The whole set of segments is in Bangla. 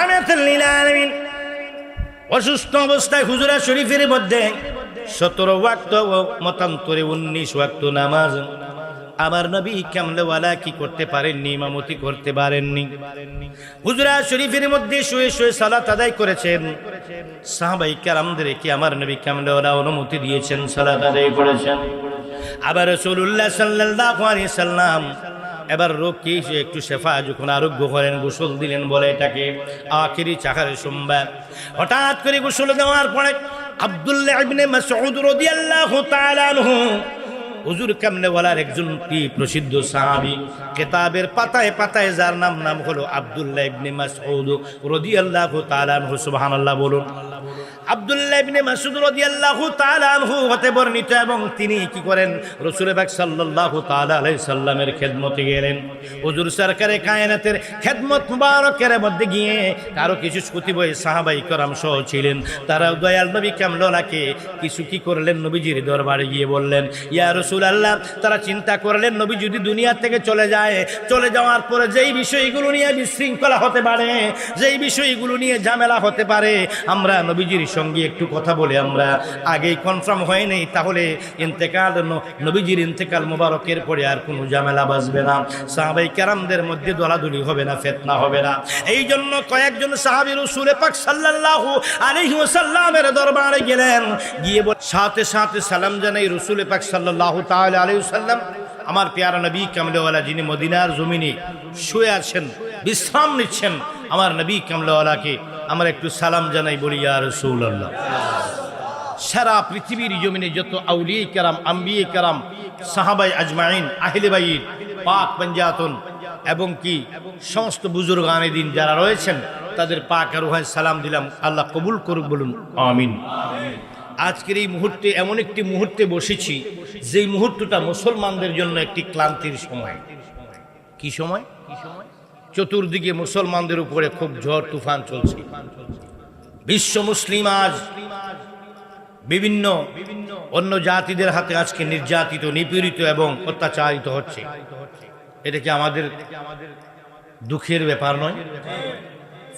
রাহমাতাল লিল আলামিন। অসুস্থ অবস্থায় হুজুরা শরীফের মধ্যে 17 ওয়াক্ত ও মতান্তরে 19 ওয়াক্ত নামাজ আমার নবী কামলেওয়ালা কি করতে পারেননি, ইমামতি করতে পারেননি। হুজুরা শরীফের মধ্যে শুয়ে শুয়ে সালাত আদায় করেছেন। সাহাবায়ে কেরামদেরকে আমার নবী কামলেওয়ালা অনুমতি দিয়েছেন, সালাত আদায় করেছেন। আবার রাসূলুল্লাহ সাল্লাল্লাহু আলাইহি সাল্লাম এবার রোগকে একটু শেফা যখন আরোগ্য করেন, গোসল দিলেন, বলে এটাকে আখিরি চাকারে সোমবার। হঠাৎ করে গোসল দেওয়ার পরে আব্দুল্লাহ ইবনে মাসউদ রাদিয়াল্লাহু তাআলা আনহু, হুজুর কামলেওয়ালার একজন কি প্রসিদ্ধ সাহাবী, কিতাবের পাতায় পাতায় যার নাম হলো আব্দুল্লাহ ইবনে মাসউদ রাদিয়াল্লাহু তাআলা আনহু। সুবহানাল্লাহ বলুন। আব্দুল্লাহ ইবনে মাসউদ রাদিয়াল্লাহু তাআলা আনহু হতে বর্ণিত, এবং তিনি কি করেন, রাসূল পাক সাল্লাল্লাহু তাআলা আলাইহি সাল্লামের খেদমতে গেলেন। হুজুর সরকারে কায়নাতের খেদমত মুবারকের মধ্যে গিয়ে কারো কিছু কুতিবয়ে সাহাবায়ে কেরাম সহ ছিলেন, তারা দয়াল নবী কামলেওয়ালাকে কিছু কি করলেন, নবীজির দরবারে গিয়ে বললেন, ইয়া রাসূলুল্লাহ, তারা চিন্তা করলেন নবী যদি দুনিয়া থেকে চলে যায়, চলে যাওয়ার পরে যেই বিষয়গুলো নিয়ে বিশৃঙ্খলা হতে পারে, যেই বিষয়গুলো নিয়ে ঝামেলা হতে পারে, আমরা নবীজির সঙ্গে একটু কথা বলে আমরা আগেই কনফার্ম হয় নেই, তাহলে ইন্তেকাল নবীজির ইন্তেকাল মুবারকের পরে আর কোনো ঝামেলা বাজবে না, সাহাবায়ে কেরামদের মধ্যে দলাদলি হবে না, ফিতনা হবে না। এই জন্য কয়েকজন সাহাবী রাসূল পাক সাল্লাল্লাহু আলাইহি ওয়াসাল্লামের দরবারে গেলেন, গিয়ে সাথে সাথে সালাম জানাই রাসূল পাক সাল্লাল্লাহু তাআলা আলাইহি ওয়াসাল্লাম, আমার প্যারা নবী কামলেওয়ালা যিনি মদিনার জমিনে শুয়ে আছেন, বিশ্রাম নিচ্ছেন, আমার নবী কামলেওয়ালাকে আমরা একটু সালাম জানাই, বলি ইয়া রাসূলুল্লাহ। সারা পৃথিবীর জমিনে যত আউলিয়া কেরাম, আম্বিয়া কেরাম, সাহাবায়ে আজমাইন, আহলে বাইত, পাক পঞ্জাতন এবং কি সমস্ত বুজুর্গানে দিন যারা রয়েছেন, তাদের পাক রুহায় সালাম দিলাম, আল্লাহ কবুল করুক, বলুন আমিন। আজকের এই মুহূর্তে এমন একটি মুহূর্তে বসেছি, যেই মুহূর্তটা মুসলমানদের জন্য একটি ক্লান্তির সময়। কি সময়? চতুর্দিকে মুসলমানদের উপরে খুব ঝড় তুফান চলছে। বিশ্ব মুসলিম আজ বিভিন্ন অন্য জাতিদের হাতে আজকে নির্যাতিত, নিপীড়িত এবং অত্যাচারিত হচ্ছে। এটা কি আমাদের দুঃখের ব্যাপার নয়?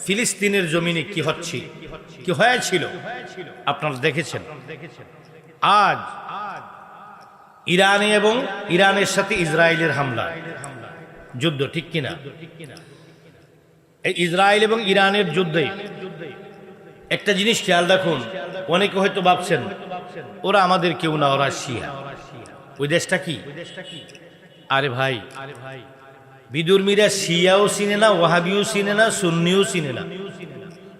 ফিলিস্তিনের জমিনে কি হচ্ছে, কি হয়েছিল আপনারা দেখেছেন। আজ ইরানে এবং ইরানের সাথে ইসরায়েলের হামলা, যুদ্ধ, ঠিক কিনা? এই ইসরায়েল এবং ইরানের যুদ্ধে একটা জিনিস খেয়াল রাখুন, অনেকে হয়তো ভাবছেন ওরা আমাদের কেউ না, ওরা শিয়া। ওই দেশটা কি? আরে ভাই, বিদুর্মীরা শিয়াও চিনে না, ওয়াহাবিও চিনে না, সুন্নিও চিনে না।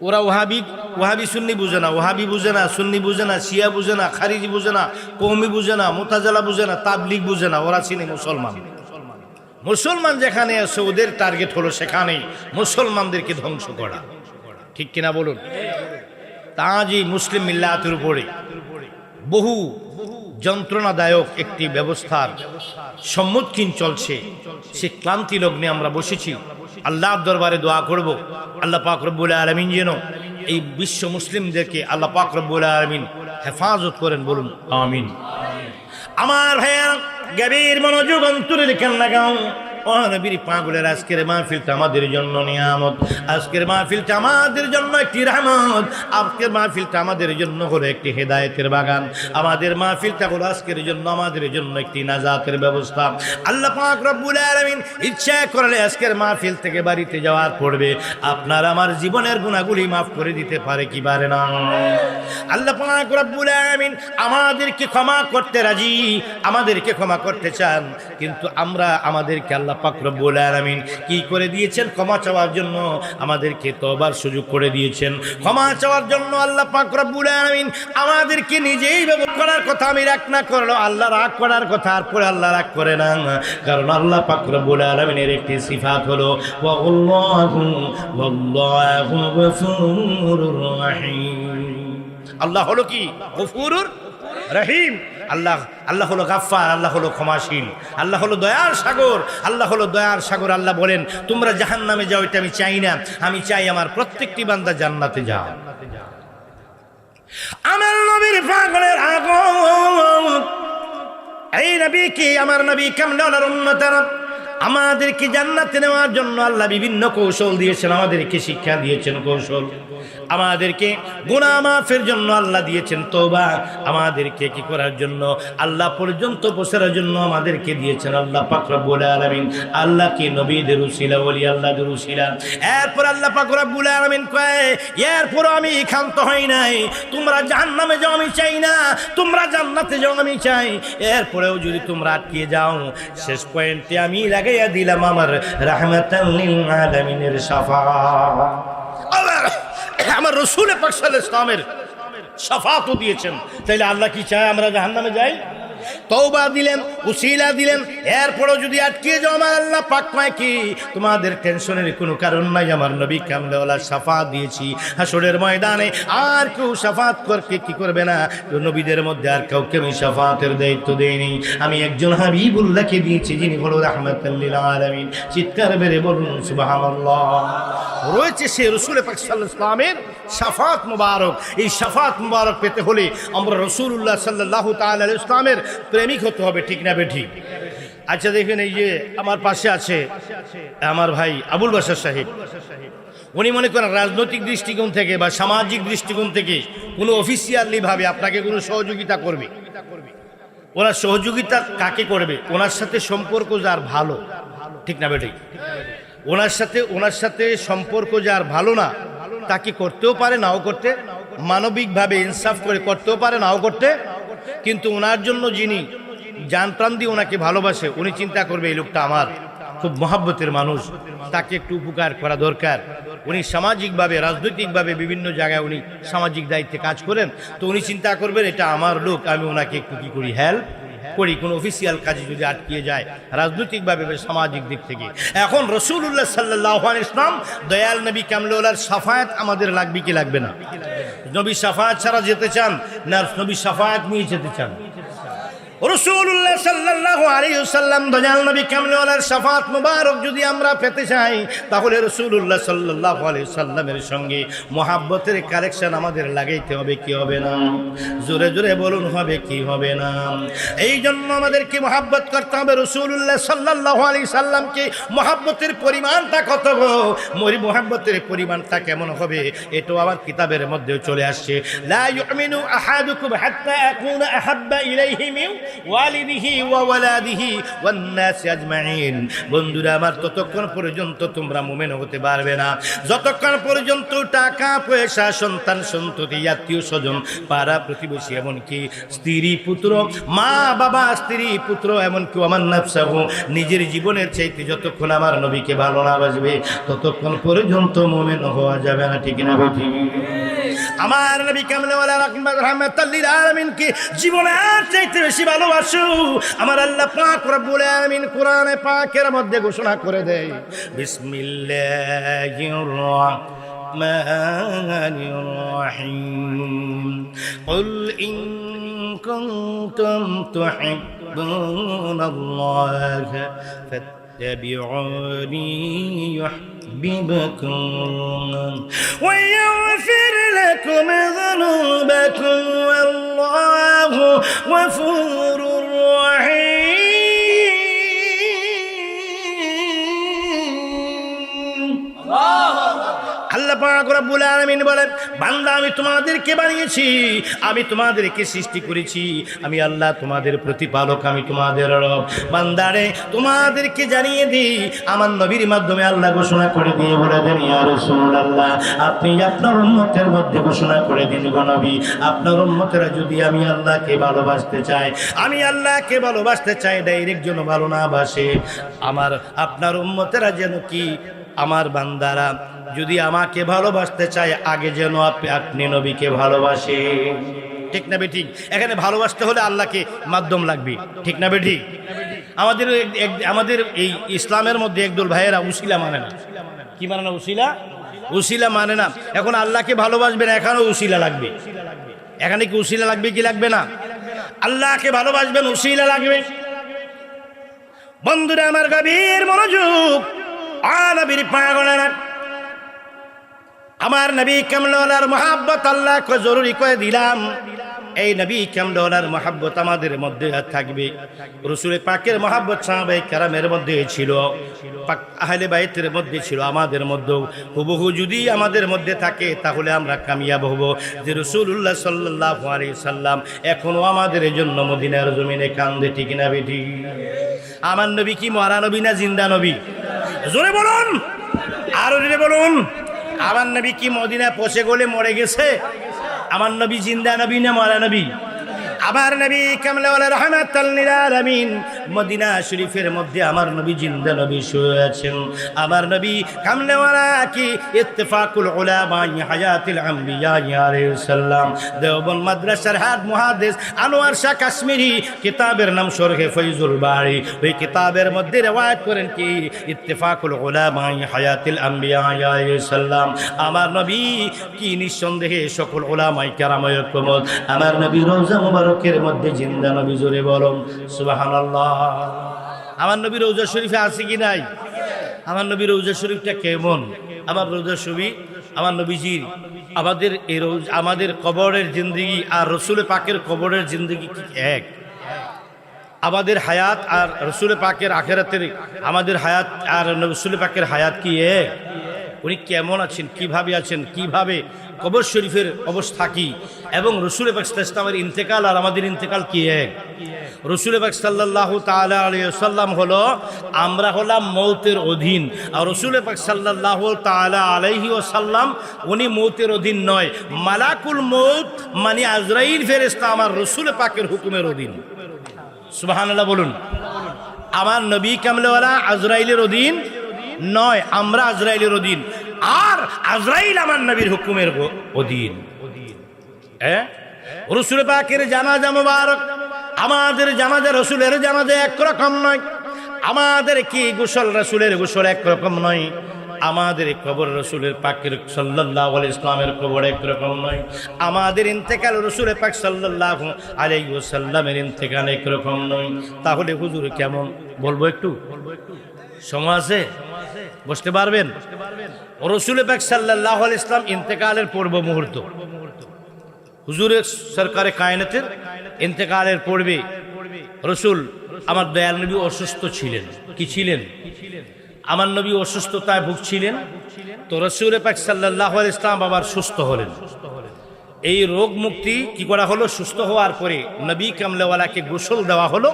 ওরা ওয়াহাবি সুন্নি বুঝে না, ওয়াহাবি বুঝে না, সুন্নি বুঝে না, শিয়া বুঝে না, খারিজি বুঝে না, কওমি বুঝে না, মুতাজালা বুঝে না, তাবলিগ বুঝে না। ওরা চিনে মুসলমান। মুসলমান যেখানে আছে ওদের টার্গেট হলো সেখানে মুসলমানদেরকে ধ্বংস করা, ঠিক কিনা বলুন? তাজই মুসলিম মিল্লাতের উপরে বহু যন্ত্রণাদায়ক একটি ব্যবস্থার সম্মুখীন চলছে। সে ক্লান্তি লগ্নে আমরা বসেছি, আল্লাহর দরবারে দোয়া করব, আল্লাহ পাক রব্বুল আলামিন যেন এই বিশ্ব মুসলিমদেরকে আল্লাহ পাক রব্বুল আলামিন হেফাজত করেন, বলুন আমিন। আমার ভাইয়া, গভীর মনোযোগ অন্তরে রেখে লাগাও। ও নবীর পাগলের, আজকের মাহফিলটা আমাদের জন্য নিয়ামত, আজকের মাহফিলটা আমাদের জন্য একটি রহমত, আজকের মাহফিলটা আমাদের জন্য হলো একটি হেদায়েতের বাগান, আমাদের মাহফিলটা হলো আজকের জন্য আমাদের জন্য একটি নাজাতের ব্যবস্থা। আল্লাহ পাক রব্বুল আলামিন ইচ্ছা করলে আজকের মাহফিল থেকে বাড়িতে যাওয়ার পড়বে আপনার আমার জীবনের গুনাহগুলি মাফ করে দিতে পারে, কি পারে না? আল্লাহ পাক রব্বুল আলামিন আমাদেরকে ক্ষমা করতে রাজি, আমাদেরকে ক্ষমা করতে চান, কিন্তু আমরা আমাদেরকে আল্লাহ পাক রব্বুল আলামিন কি করে দিয়েছেন? ক্ষমা চাওয়ার জন্য আমাদেরকে তওবার সুযোগ করে দিয়েছেন। ক্ষমা চাওয়ার জন্য আল্লাহ পাক রব্বুল আলামিন আমাদেরকে নিজেই ব্যবহার করার কথা, আমি রাগ না করলো আল্লাহ রাগ করার কথা, আর পরে আল্লাহ রাগ করে না, কারণ আল্লাহ পাক রব্বুল আলামিনের একটি সিফাত হলো ওয়াল্লাহু গফুরুর রহিম। আল্লাহ হলো কি? গফুরুর রহিম। আল্লাহ হলো গাফফার, আল্লাহ হলো ক্ষমাশীল, আল্লাহ হলো দয়ার সাগর, আল্লাহ হলো দয়ার সাগর। আল্লাহ বলেন তোমরা জাহান্নামে যাও, এটা আমি চাই না, আমি চাই আমার প্রত্যেকটি বান্দা জান্নাতে যাও। আমার নবীর পাগলের আগমন, এই নবী কি আমার নবী কামলার উম্মতেরা আমাদেরকে জান্নাতে নেওয়ার জন্য আল্লাহ বিভিন্ন কৌশল দিয়েছেন, আমাদেরকে শিক্ষা দিয়েছেন কৌশল। আমাদেরকে গুনাহ মাফের জন্য আল্লাহ দিয়েছেন তওবা, আমাদেরকে কি করার জন্য আল্লাহ পর্যন্ত পৌঁছার জন্য আমাদেরকে দিয়েছেন আল্লাহ পাক রব্বুল আলামিন। আল্লাহ কি নবীদের উসিলা, ওলি আল্লাহদের উসিলা। এরপর আল্লাহ পাক রব্বুল আলামিন কয়, এরপর আমি ক্ষান্ত হই নাই, তোমরা জাহান্নামে যাও আমি চাই না, তোমরা জান্নাতে যাও আমি চাই। এরপরেও যদি তোমরা আটকে যাও, শেষ পয়েন্টে আমি লাগাইয়া দিলাম আমার রাহমাতাল লিল আলামিনের শাফাআত। আমার রাসূল পাক সাল্লাল্লাহু আলাইহি ওয়াসাল্লামের শাফাআতও দিয়েছেন। তাইলে আল্লাহ কি চায় আমরা জাহান্নামে যাই? তওবা দিলেন, উসিলা দিলেন, এরপরও যদি আটকে যাও আমার আল্লাহ পাক কয় কি তোমাদের টেনশনের কোনো কারণ নাই, আমার নবী কামলেওয়ালা শাফাআত দিয়েছি। হাসরের ময়দানে আর কেউ শাফাআত করতে কি করবে না, নবীদের মধ্যে আর কাউকে আমি শাফাআতের দায়িত্ব দেইনি, আমি একজন হাবিবুল্লাহকে দিয়েছি, যিনি হলো রাহমাতাল লিল আলামিন। চিৎকার মেরে বলুন সুবহানাল্লাহ। রয়েছে সে রাসূল পাক সাল্লাল্লাহু আলাইহি ওয়াসাল্লামের শাফাআত মুবারক। এই শাফাআত মুবারক পেতে হলে আমরা রাসূলুল্লাহ সাল্লাল্লাহু তাআলা আলাইহি ওয়াসাল্লামের প্রেমিক হতে হবে, ঠিক না বেঠিক? আচ্ছা দেখেন, এই যে আমার পাশে আছে আমার ভাই আবুল বাশার সাহেব, উনি মনে করেন রাজনৈতিক দৃষ্টিকোণ থেকে বা সামাজিক দৃষ্টিকোণ থেকে কোনো অফিসিয়ালি ভাবে আপনাকে কোনো সহযোগিতা করবে। ওনার সহযোগিতা কাকে করবে? ওনার সাথে সম্পর্ক যার ভালো, ঠিক না বেঠিক? ওনার সাথে সম্পর্ক যার ভালো না, তাকে করতেও পারে নাও করতে, মানবিকভাবে ইনসাফ করে করতেও পারে নাও করতে, কিন্তু ওনার জন্য যিনি জান প্রাণ দিয়ে ওনাকে ভালোবাসে, উনি চিন্তা করবে এই লোকটা আমার খুব মহব্বতের মানুষ, তাকে একটু উপকার করা দরকার। উনি সামাজিকভাবে রাজনৈতিকভাবে বিভিন্ন জায়গায় উনি সামাজিক দায়িত্বে কাজ করেন, তো উনি চিন্তা করবেন এটা আমার লোক, আমি ওনাকে একটু কি করি, হেল্প করি। কোন অফিসিয়াল কাজে যদি আটকিয়ে যায় রাজনৈতিকভাবে সামাজিক দিক থেকে। এখন রাসূলুল্লাহ সাল্লাল্লাহু আলাইহি ওয়াসাল্লাম দয়াল নবী কামলেওয়ালার শাফায়াত আমাদের লাগবে কি লাগবে না? নবী শাফায়াত ছাড়া যেতে চান না নবী শাফায়াত নিয়ে যেতে চান? রাসূলুল্লাহ সাল্লাল্লাহু আলাইহি ওয়াসাল্লাম দয়াল নবী কামলেওয়ালার শাফাআত মুবারক যদি আমরা পেতে চাই, তাহলে রাসূলুল্লাহ সাল্লাল্লাহু আলাইহি ওয়াসাল্লামের সঙ্গে মুহাব্বতের কালেকশন আমাদের লাগাইতে হবে, কি হবে না? জোরে জোরে বলুন, হবে কি হবে না? এই জন্য আমাদেরকে মুহাব্বত করতে হবে রাসূলুল্লাহ সাল্লাল্লাহু আলাইহি ওয়াসাল্লামকে। মুহাব্বতের পরিমাণটা কত গো, মুহাব্বতের পরিমাণটা কেমন হবে এটাও আমার কিতাবের মধ্যে চলে আসছে। লা ইউমিনু আহাদুকুম হাত্তা আকুনা আহাব্বা ইলাইহি মিন ওয়ালিদিহি ওয়া ওয়ালাদিহি ওয়ান নাস আজমাইন। বন্ধুরা আমার, ততক্ষণ পর্যন্ত তোমরা মুমিন হতে পারবে না যতক্ষণ পর্যন্ত টাকা পয়সা, সন্তান সন্ততি, আত্মীয় স্বজন, পাড়া প্রতিবেশী, এমনকি স্ত্রী পুত্র, মা বাবা, স্ত্রী পুত্র, এমনকি আমার নাফসাহু, নিজের জীবনের চাইতে যতক্ষণ আমার নবীকে ভালো না বাসবে ততক্ষণ পর্যন্ত মুমিন হওয়া যাবে না, ঠিক না বেঠিক? আমার নবী কামলেওয়ালা রাহমাতাল লিল আলামিনকে জীবনের চাইতে বেশি ভালোবাসো। আমার আল্লাহ পাক রব্বুল আলামিন কোরআনে পাকের মধ্যে ঘোষণা করে দেয়, বিসমিল্লাহির রাহমানির রাহিম, কুল ইন কুনতুম তুহিব্বুনাল্লাহ فاتبعوني يحببكم ويغفر لكم ذنوبكم والله غفور رحيم। আল্লাহ পাক রব্বুল আলামিন বলেন, বান্দা আমি তোমাদেরকে বানিয়েছি, আমি তোমাদেরকে সৃষ্টি করেছি, আমি আল্লাহ তোমাদের প্রতিপালক, আমি তোমাদের রব। বান্দারে তোমাদেরকে জানিয়ে দিই, আমার নবীর মাধ্যমে আল্লাহ ঘোষণা করে দিয়ে বলে দেন, ইয়া রাসূলুল্লাহ আপনি আপনার উম্মতের মধ্যে ঘোষণা করে দিন, গো নবী আপনার উম্মতেরা যদি আমি আল্লাহকে ভালোবাসতে চাই, আমি আল্লাহকে ভালোবাসতে চাই, ডাইরেক্ট যেন ভালো না বাসে, আমার আপনার উম্মতেরা যেন কি, আমার বান্দারা যদি আমাকে ভালোবাসতে চায় আগে যেন আপনি নবীকে ভালোবাসে, ঠিক না বেঠিক? এখানে ভালোবাসতে হলে আল্লাহকে মাধ্যম লাগবে, ঠিক না বেঠিক? আমাদের এই ইসলামের মধ্যে একদল ভাইয়েরা উসিলা মানে না। কি মানে না? উসিলা মানে না। এখন আল্লাহকে ভালোবাসবে না, এখানেও উসিলা লাগবে। এখানে কি উসিলা লাগবে কি লাগবে না? আল্লাহকে ভালোবাসবেন, উসিলা লাগবে। বন্ধুরা আমার, গভীর মনোযোগ। নবীর পাগলেরা, আমার নবী কামলেওয়ালার মহব্বত আল্লাহকে জরুরি করে দিলাম। এই নবী কামলেওয়ালার মহব্বত আমাদের মধ্যে থাকবে। রসুল পাকের মহব্বত সাহাবায়ে কেরামের মধ্যে ছিল, পাক আহলে বাইতের মধ্যে ছিল, আমাদের মধ্যেও হুবহু যদি আমাদের মধ্যে থাকে তাহলে আমরা কামিয়াব হব। যে রাসূলুল্লাহ সাল্লাল্লাহু আলাইহি সাল্লাম এখনো আমাদের জন্য মদিনার জমিনে কান্দে, ঠিক না বেটি? আমার নবী কি মরা নবী না জিন্দা নবী? জোরে বলুন, আরো জোরে বলুন। আমার নবী কি মদিনা পচে গলে মরে গেছে? আমার নবী জিন্দা নবী না মরা নবী? আমার নবী কামলেওয়ালা রাহমাতাল লিল আলামিন মদিনা শরীফের মধ্যে আমার নবী জিন্দা নবী শুয়ে আছেন। আমার নবী কামলেওয়ালা কি ইত্তেফাকুল উলামা হায়াতুল আম্বিয়া আলাইহিস সালাম দেওবন্দ মাদ্রাসার হেড মুহাদ্দিস আনোয়ার শাহ কাশ্মীরি কিতাবের নাম শরহে ফয়জুল বারি, ওই কিতাবের মধ্যে রওয়ায়াত করেন কি ইত্তেফাকুল উলামা হায়াতুল আম্বিয়া আলাইহিস সালাম আমার নবী কি নিঃসন্দেহে সকল উলামায়ে কেরামের ঐক্যমত আমার নবী রওজা মুবারকের মধ্যে জিন্দা নবী। জোরে বলুন সুবহানাল্লাহ। আমার নবী রওজা শরীফে আছে কি নাই? আমার নবী রওজা শরীফটা কেমন? আমার রওজা শরীফ আমার নবীজির আমাদের এই আমাদের কবরের জিন্দেগি আর রসুল পাকের কবরের জিন্দেগি কি এক? আমাদের হায়াত আর রসুল পাকের আখেরাতের আমাদের হায়াত আর রসুল পাকের হায়াত কি এক? উনি কেমন আছেন, কিভাবে আছেন, কিভাবে কবর শরীফের অবস্থা কি, এবং রসুল পাক সাল্লাল্লাহু আলাইহি ওয়াসাল্লামের ইন্তেকাল আর আমাদের ইন্তেকাল কি এক? রসুল পাক সাল্লাল্লাহু তাআলা আলাইহি ওয়াসাল্লাম হলো, আমরা হলাম মৌতের অধীন, আর রসুল পাক সাল্লাল্লাহু তাআলা আলাইহি ওয়াসাল্লাম উনি মৌতের অধীন নয়। মালাকুল মৌত মানে আজরাইল ফেরেশতা আমার রসুল পাকের হুকুমের অধীন। সুবহানাল্লাহ বলুন। আমার নবী কামলেওয়ালা আজরাইলের অধীন নয়, আমরা আজরাইলের অধীন, আর আজরাইল আমার নবীর হুকুমের অধীন। রসুল পাকের জানাজা মুবারক, আমাদের জানাজা রসুলের জানাজা একরকম নয়, আমাদের কি গোসল রসুলের গোসল একরকম নয়, আমাদের কবর রসুলের পাকের সাল্লাল্লাহু আলাইহি ওয়াসাল্লামের কবর একরকম নয়, আমাদের ইন্তেকাল রসুলের পাক সাল্লাল্লাহু আলাইহি ওয়াসাল্লামের ইন্তেকাল একরকম নয়। তাহলে হুজুর কেমন বলবো? একটু সময় আছে, বসতে পারবেন? রসুল পাক সাল্লাল্লাহু আলাইহি ওয়াসাল্লাম ইন্তেকালের পূর্ব মুহূর্ত, হুজুরের সরকারে কায়নাতের ইন্তেকালের পূর্বে রসুল আমার দয়াল নবী অসুস্থ ছিলেন। কি ছিলেন? আমার নবী অসুস্থতায় ভুগছিলেন। তো রসুল পাক সাল্লাল্লাহু আলাইহি ওয়াসাল্লাম আবার সুস্থ হলেন। এই রোগ মুক্তি কি করা হলো? সুস্থ হওয়ার পরে নবী কামলেওয়ালাকে গোসল দেওয়া হলো।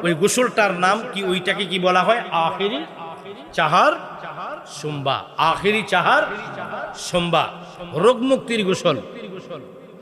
ওই গোসলটার নাম কি? ওইটাকে কি বলা হয়? আখিরি চাহার সোমবা। আখিরি চাহার সোমবা, রোগ মুক্তির গোসল।